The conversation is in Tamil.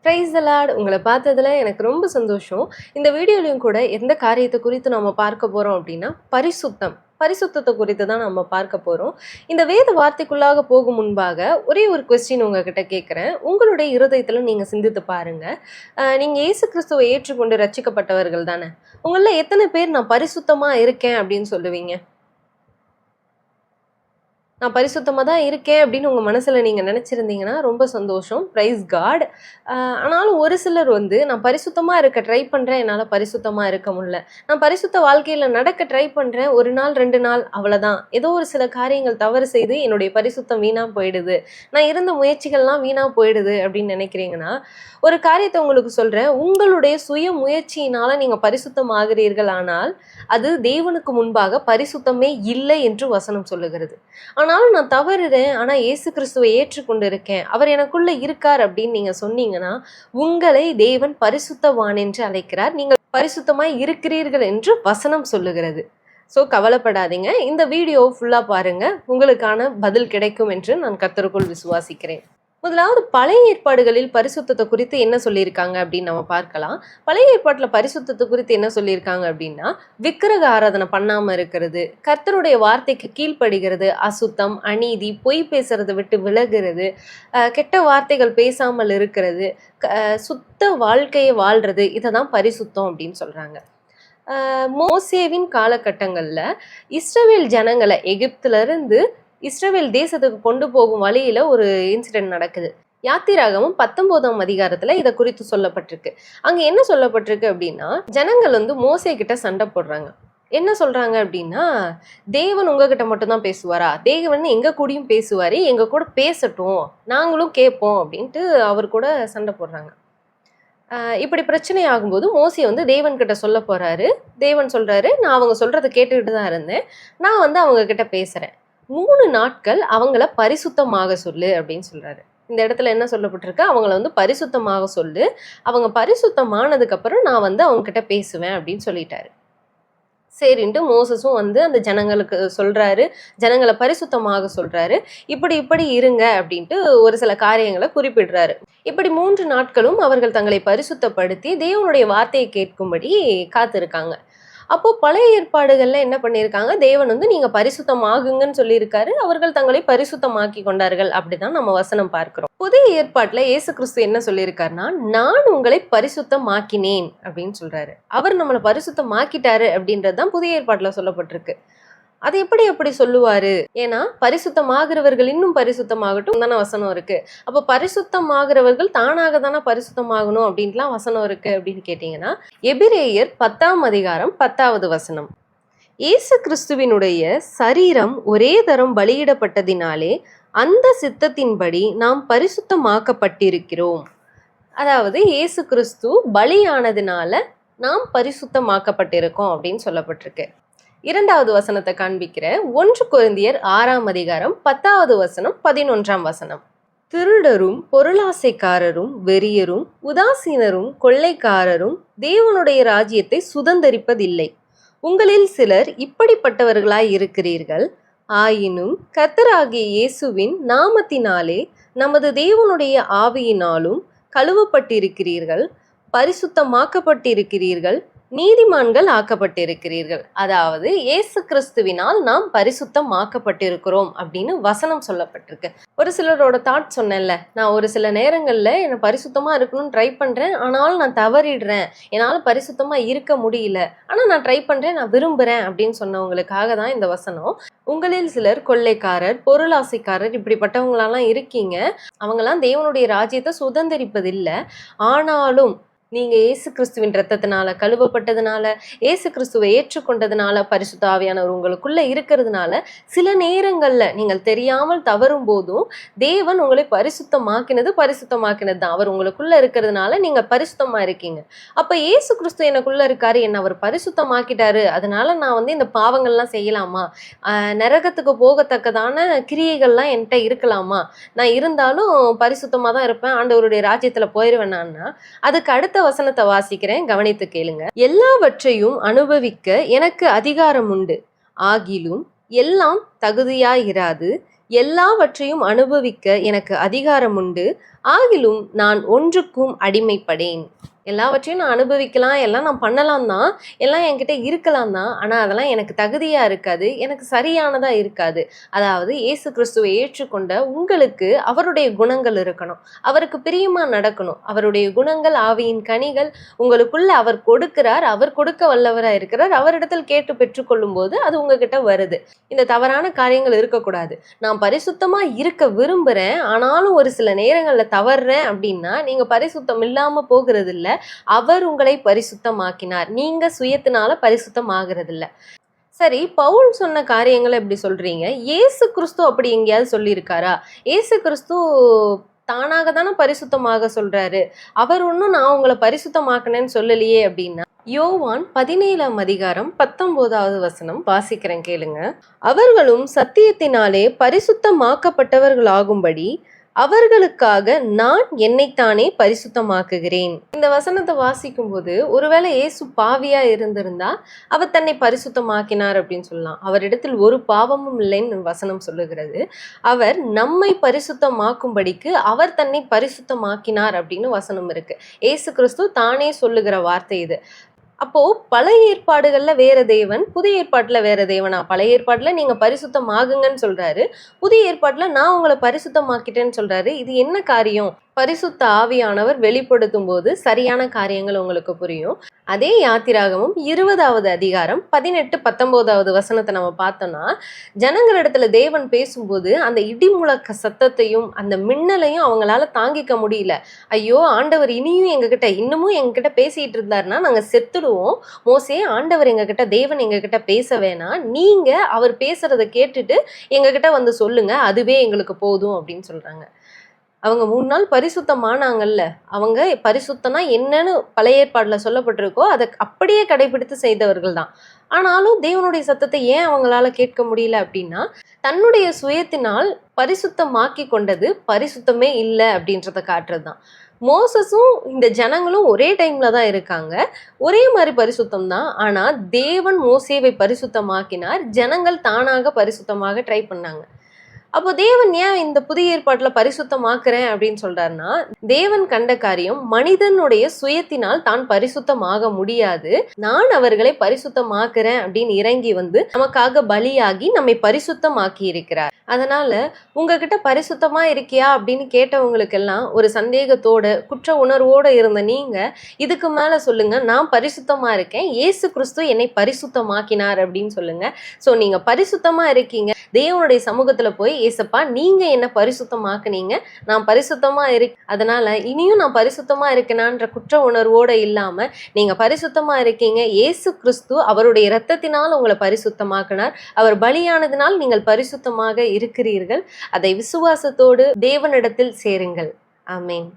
Praise the Lord. உங்கள பார்த்ததுல எனக்கு ரொம்ப சந்தோஷம். இந்த வீடியோலயும் கூட எந்த காரியத்த குறித்து நம்ம பார்க்க போறோம் அப்டின்னா, பரிசுத்தம். பரிசுத்தத்த குறித்து தான் நம்ம பார்க்க போறோம். இந்த வேத வார்த்தைக்குள்ளாக போகும் முன்பாக ஒரே ஒரு கொஸ்டின் உங்ககிட்ட கேட்கிறேன். உங்களுடைய இருதயத்தில நீங்க சிந்தித்து பாருங்க. நீங்க இயேசு கிறிஸ்துவை ஏற்றுக்கொண்டு ரட்சிக்கப்பட்டவர்கள் தானே? உங்கள்ல எத்தன பேர் நான் பரிசுத்தமா இருக்கேன் அப்டின்னு சொல்லுவீங்க? நான் பரிசுத்தமா தான் இருக்கேன் அப்படின்னு உங்க மனசுல நீங்க நினைச்சிருந்தீங்கன்னா ரொம்ப சந்தோஷம். Praise God. ஆனாலும் ஒரு சிலர் வந்து நான் பரிசுத்தமா இருக்க ட்ரை பண்றேன், என்னால பரிசுத்தமா இருக்க முடியல. நான் பரிசுத்த வாழ்க்கையில நடக்க ட்ரை பண்றேன், 1 நாள் 2 நாள் அவ்வளவுதான். ஏதோ ஒரு சில காரியங்கள் தவறு செய்து என்னுடைய பரிசுத்தம் வீணா போயிடுது. நான் இருந்த முயற்சிகள்லாம் வீணா போயிடுது அப்படின்னு நினைக்கிறீங்கன்னா, ஒரு காரியத்தை உங்களுக்கு சொல்றேன். உங்களுடைய சுய முயற்சியினால நீங்க பரிசுத்தம் ஆகிறீர்கள், ஆனால் அது தேவனுக்கு முன்பாக பரிசுத்தமே இல்லை என்று வசனம் சொல்லுகிறது. ஆனாலும் நான் தவறுறேன். ஆனா இயேசு கிறிஸ்துவை ஏற்றுக்கொண்டு இருக்கேன். அவர் எனக்குள்ள இருக்கார் அப்படின்னு நீங்க சொன்னீங்கன்னா, உங்களை தேவன் பரிசுத்தவான் என்று அழைக்கிறார். நீங்கள் பரிசுத்தமாய் இருக்கிறீர்கள் என்று வசனம் சொல்லுகிறது. ஸோ கவலைப்படாதீங்க. இந்த வீடியோ ஃபுல்லா பாருங்க. உங்களுக்கான பதில் கிடைக்கும் என்று நான் கர்த்தருக்குள் விசுவாசிக்கிறேன். முதலாவது பழைய ஏற்பாடுகளில் பரிசுத்தத்தை குறித்து என்ன சொல்லியிருக்காங்க அப்படின்னு நம்ம பார்க்கலாம். பழைய ஏற்பாட்டில் பரிசுத்தத்தை குறித்து என்ன சொல்லியிருக்காங்க அப்படின்னா, விக்கிரக ஆராதனை பண்ணாம இருக்கிறது, கர்த்தருடைய வார்த்தைக்கு கீழ்ப்படுகிறது, அசுத்தம், அநீதி, பொய் பேசுறதை விட்டு விலகிறது, கெட்ட வார்த்தைகள் பேசாமல் இருக்கிறது, சுத்த வாழ்க்கையை வாழ்றது, இதை தான் பரிசுத்தம் அப்படின்னு சொல்றாங்க. மோசேவின் காலகட்டங்கள்ல இஸ்ரவேல் ஜனங்களை எகிப்துல இருந்து இஸ்ரவேல் தேசத்துக்கு கொண்டு போகும் வழியில ஒரு இன்சிடென்ட் நடக்குது. யாத்திராகமும் 19ஆம் அதிகாரத்துல இதை குறித்து சொல்லப்பட்டிருக்கு. அங்க என்ன சொல்லப்பட்டிருக்கு அப்படின்னா, ஜனங்கள் வந்து மோசே கிட்ட சண்டை போடுறாங்க. என்ன சொல்றாங்க அப்படின்னா, தேவன் உங்ககிட்ட மட்டும்தான் பேசுவாரா? தேவன் எங்க கூடயும் பேசுவாரு, எங்க கூட பேசட்டும், நாங்களும் கேட்போம் அப்படின்ட்டு அவர் கூட சண்டை போடுறாங்க. இப்படி பிரச்சனை ஆகும்போது மோசே வந்து தேவன் கிட்ட சொல்ல போறாரு. தேவன் சொல்றாரு, நான் அவங்க சொல்றதை கேட்டுக்கிட்டு தான் இருந்தேன், நான் வந்து அவங்க கிட்ட பேசுறேன், 3 நாட்கள் அவங்கள பரிசுத்தமாக சொல்லு அப்படின்னு சொல்றாரு. இந்த இடத்துல என்ன சொல்லப்பட்டிருக்கு, அவங்கள வந்து பரிசுத்தமாக சொல்லு, அவங்க பரிசுத்தமானதுக்கு அப்புறம் நான் வந்து அவங்க கிட்ட பேசுவேன் அப்படின்னு சொல்லிட்டாரு. சரின்ட்டு மோசஸும் வந்து அந்த ஜனங்களுக்கு சொல்றாரு, ஜனங்களை பரிசுத்தமாக சொல்றாரு, இப்படி இருங்க அப்படின்ட்டு ஒரு சில காரியங்களை குறிப்பிடுறாரு. இப்படி 3 நாட்களும் அவர்கள் தங்களை பரிசுத்தப்படுத்தி தேவனுடைய வார்த்தையை கேட்கும்படி காத்திருக்காங்க. அப்போ பழைய ஏற்பாடுகள்ல என்ன பண்ணியிருக்காங்க, தேவன் வந்து நீங்க பரிசுத்தமாகுங்கன்னு சொல்லியிருக்காரு, அவர்கள் தங்களை பரிசுத்தமாக்கி கொண்டார்கள் அப்படிதான் நம்ம வசனம் பார்க்கிறோம். புதிய ஏற்பாட்டுல இயேசு கிறிஸ்து என்ன சொல்லியிருக்காருன்னா, நான் உங்களை பரிசுத்தமாக்கினேன் அப்படின்னு சொல்றாரு. அவர் நம்மளை பரிசுத்தமாக்கிட்டாரு அப்படின்றதுதான் புதிய ஏற்பாட்டுல சொல்லப்பட்டிருக்கு. அது எப்படி அப்படி சொல்லுவாரு? ஏன்னா பரிசுத்தமாகிறவர்கள் இன்னும் பரிசுத்தமாகட்டும் தானே வசனம் இருக்கு. அப்போ பரிசுத்தமாகிறவர்கள் தானாக தானே பரிசுத்தமாகணும் அப்படின்ட்டுலாம் வசனம் இருக்கு அப்படின்னு கேட்டீங்கன்னா, எபிரேயர் 10ஆம் அதிகாரம் 10வது வசனம். இயேசு கிறிஸ்துவினுடைய சரீரம் ஒரே தரம் பலியிடப்பட்டதினாலே அந்த சித்தத்தின்படி நாம் பரிசுத்தமாக்கப்பட்டிருக்கிறோம். அதாவது இயேசு கிறிஸ்து பலியானதுனால நாம் பரிசுத்தமாக்கப்பட்டிருக்கோம் அப்படின்னு சொல்லப்பட்டிருக்கு. 2வது வசனத்தை காண்பிக்கிறேன். 1 கொரிந்தியர் 6ஆம் அதிகாரம் 10வது வசனம் 11ஆம் வசனம். திருடரும் பொருளாசைக்காரரும் வெறியரும் உதாசீனரும் கொள்ளைக்காரரும் தேவனுடைய ராஜ்யத்தை சுதந்தரிப்பதில்லை. உங்களில் சிலர் இப்படிப்பட்டவர்களாய் இருக்கிறீர்கள். ஆயினும் கர்த்தராகிய இயேசுவின் நாமத்தினாலே நமது தேவனுடைய ஆவியினாலும் கழுவப்பட்டிருக்கிறீர்கள், பரிசுத்தமாக்கப்பட்டிருக்கிறீர்கள், நீதிமான்கள் ஆக்கப்பட்டிருக்கிறீர்கள். அதாவது இயேசு கிறிஸ்துவினால் நாம் பரிசுத்தமாக்கப்பட்டிருக்கிறோம் அப்படின்னு வசனம் சொல்லப்பட்டிருக்கு. ஒரு சிலரோட தாட் சொன்னேன்ல, நான் ஒரு சில நேரங்கள்ல என்ன பரிசுத்தமா இருக்கணும்னு ட்ரை பண்றேன், ஆனாலும் நான் தவறிடுறேன், என்னால பரிசுத்தமா இருக்க முடியல, ஆனா நான் ட்ரை பண்றேன், நான் விரும்புறேன் அப்படின்னு சொன்னவங்களுக்காக தான் இந்த வசனம். உங்களில் சிலர் கொள்ளைக்காரர், பொருளாசைக்காரர் இப்படிப்பட்டவங்களெல்லாம் இருக்கீங்க. அவங்கெல்லாம் தேவனுடைய ராஜ்யத்தை சுதந்திரிப்பதில்லை. ஆனாலும் நீங்க இயேசு கிறிஸ்துவின் ரத்தத்தினால கழுவப்பட்டதுனால, இயேசு கிறிஸ்துவை ஏற்றுக்கொண்டதுனால, பரிசுத்த ஆவியானவர் உங்களுக்குள்ள இருக்கிறதுனால, சில நேரங்கள்ல நீங்கள் தெரியாமல் தவறும் போதும் தேவன் உங்களை பரிசுத்தமாக்கினது தான். அவர் உங்களுக்குள்ள இருக்கிறதுனால நீங்க பரிசுத்தமா இருக்கீங்க. அப்ப இயேசு கிறிஸ்து எனக்குள்ள இருக்காரு, என்ன அவர் பரிசுத்தமாக்கிட்டாரு, அதனால நான் வந்து இந்த பாவங்கள்லாம் செய்யலாமா, நரகத்துக்கு போகத்தக்கதான கிரியைகள்லாம் என்கிட்ட இருக்கலாமா, நான் இருந்தாலும் பரிசுத்தமா தான் இருப்பேன், ஆண்டவருடைய ராஜ்யத்துல போயிருவேன்னா, அதுக்கு அடுத்த வசனத்தை வாசிக்கிறேன், கவனித்து கேளுங்க. எல்லாவற்றையும் அனுபவிக்க எனக்கு அதிகாரம் உண்டு, ஆகிலும் எல்லாம் தகுதியாயிராது, எல்லாவற்றையும் அனுபவிக்க எனக்கு அதிகாரம் உண்டு, ஆகிலும் நான் ஒன்றுக்கும் அடிமைப்படேன். எல்லாவற்றையும் நான் அனுபவிக்கலாம், எல்லாம் நான் பண்ணலாம் தான், எல்லாம் என்கிட்ட இருக்கலாம் தான். ஆனா அதெல்லாம் எனக்கு தகுதியா இருக்காது, எனக்கு சரியானதா இருக்காது. அதாவது இயேசு கிறிஸ்துவை ஏற்றுக்கொண்ட உங்களுக்கு அவருடைய குணங்கள் இருக்கணும், அவருக்கு பிரியமா நடக்கணும். அவருடைய குணங்கள், ஆவியின் கனிகள் உங்களுக்குள்ள அவர் கொடுக்கிறார், அவர் கொடுக்க வல்லவரா இருக்கிறார். அவரிடத்தில் கேட்டு பெற்றுக்கொள்ளும் போது அது உங்ககிட்ட வருது. இந்த தவறான காரியங்கள் இருக்கக்கூடாது. நான் பரிசுத்தமா இருக்க விரும்புறேன், ஆனாலும் ஒரு சில நேரங்கள்ல தவறுறேன் அப்படின்னா நீங்க பரிசுத்தம் இல்லாம போகிறது இல்ல, அவர் உங்களை பரிசுத்தமாக்கினார். நீங்க சுயத்தினால பரிசுத்தம் ஆகிறது இல்ல. சரி, பவுல் சொன்ன காரியங்களை எப்படி சொல்றீங்க? இயேசு கிறிஸ்து அப்படி எங்கேயாவது சொல்லியிருக்காரா? இயேசு கிறிஸ்து தானாக தானே பரிசுத்தமாக சொல்றாரு. அவர் ஒன்றும் நான் உங்களை பரிசுத்தமாக்கினேன்னு சொல்லலையே அப்படின்னா, யோவான் 17ஆம் அதிகாரம் 19வது வசனம் வாசிக்கிறேன் கேளுங்க. அவர்களும் சத்தியத்தினாலே பரிசுத்தமாக்கப்பட்டவர்களாகும்படி அவர்களுக்காக நான் என்னைத்தானே பரிசுத்தமாக்குகிறேன். இந்த வசனத்தை வாசிக்கும் போது ஒருவேளை இயேசு பாவியா இருந்திருந்தா அவர் தன்னை பரிசுத்தமாக்கினார் அப்படின்னு சொல்லலாம். அவரிடத்தில் ஒரு பாவமும் இல்லைன்னு வசனம் சொல்லுகிறது. அவர் நம்மை பரிசுத்தமாக்கும்படிக்கு அவர் தன்னை பரிசுத்தமாக்கினார் அப்படின்னு வசனம் இருக்கு. இயேசு கிறிஸ்து தானே சொல்லுகிற வார்த்தை இது. அப்போ பழைய ஏற்பாடுகள்ல வேற தேவன், புதிய ஏற்பாட்டுல வேற தேவனா? பழைய ஏற்பாட்டுல நீங்க பரிசுத்தம் ஆகுங்கன்னு சொல்றாரு, புதிய ஏற்பாட்டுல நான் உங்களை பரிசுத்தமாக்கிட்டேன்னு சொல்றாரு. இது என்ன காரியம்? பரிசுத்த ஆவியானவர் வெளிப்படுத்தும் போது சரியான காரியங்கள் உங்களுக்கு புரியும். அதே யாத்திராகமும் 20வது அதிகாரம் 18, 19வது வசனத்தை நம்ம பார்த்தோம்னா, ஜனங்களிடத்துல தேவன் பேசும்போது அந்த இடி முழக்க சத்தத்தையும் அந்த மின்னலையும் அவங்களால தாங்கிக்க முடியல. ஐயோ, ஆண்டவர் இனியும் எங்ககிட்ட இன்னமும் எங்ககிட்ட பேசிட்டு இருந்தாருன்னா நாங்க செத்துடுவோம். மோசே, ஆண்டவர் எங்ககிட்ட, தேவன் எங்ககிட்ட பேச வேணாம், நீங்க அவர் பேசுறதை கேட்டுட்டு எங்ககிட்ட வந்து சொல்லுங்க, அதுவே எங்களுக்கு போதும் அப்படின்னு சொல்றாங்க. அவங்க 3 நாள் பரிசுத்தமானாங்கல்ல, அவங்க பரிசுத்தம்னா என்னன்னு பழைய ஏற்பாடுல சொல்லப்பட்டிருக்கோ அதை அப்படியே கடைபிடித்து செய்தவர்கள் தான். ஆனாலும் தேவனுடைய சத்தத்தை ஏன் அவங்களால கேட்க முடியல அப்படின்னா, தன்னுடைய சுயத்தினால் பரிசுத்தமாக்கி கொண்டது பரிசுத்தமே இல்லை அப்படின்றத காட்டுறதுதான். மோசஸும் இந்த ஜனங்களும் ஒரே டைம்ல தான் இருக்காங்க, ஒரே மாதிரி பரிசுத்தம் தான். ஆனா தேவன் மோசேவை பரிசுத்தமாக்கினார், ஜனங்கள் தானாக பரிசுத்தமாக ட்ரை பண்ணாங்க. அப்போ தேவன் ஏன் இந்த புதிய ஏற்பாட்டுல பரிசுத்தமாக்குறேன் அப்படின்னு சொல்றாருன்னா, தேவன் கண்ட காரியம் மனிதனுடைய சுயத்தினால் தான் பரிசுத்தமாக முடியாது, நான் அவர்களை பரிசுத்தமாக்குறேன் அப்படின்னு இறங்கி வந்து நமக்காக பலியாகி நம்மை பரிசுத்தமாக்கி இருக்கிறார். அதனால உங்ககிட்ட பரிசுத்தமா இருக்கியா அப்படின்னு கேட்டவங்களுக்கெல்லாம் ஒரு சந்தேகத்தோட, குற்ற உணர்வோட இருந்த நீங்க இதுக்கு மேல சொல்லுங்க, நான் பரிசுத்தமா இருக்கேன், இயேசு கிறிஸ்து என்னை பரிசுத்தமாக்கினார் அப்படின்னு சொல்லுங்க. சோ நீங்க பரிசுத்தமா இருக்கீங்க, தேவனுடைய சமூகத்துல போய், ஏசப்பா நீங்க என்ன பரிசுத்தமாக்குனீங்க, நான் பரிசுத்தமா அதனால இனியும் நான் பரிசுத்தமா இருக்கேனான்ற குற்ற உணர்வோட இல்லாம நீங்க பரிசுத்தமா இருக்கீங்க, இயேசு கிறிஸ்து அவருடைய இரத்தத்தினால் உங்களை பரிசுத்தமாக்கினார், அவர் பலியானதினால் நீங்கள் பரிசுத்தமாக இருக்கிறீர்கள். அதை விசுவாசத்தோடு தேவனிடத்தில் சேருங்கள். ஆமென்.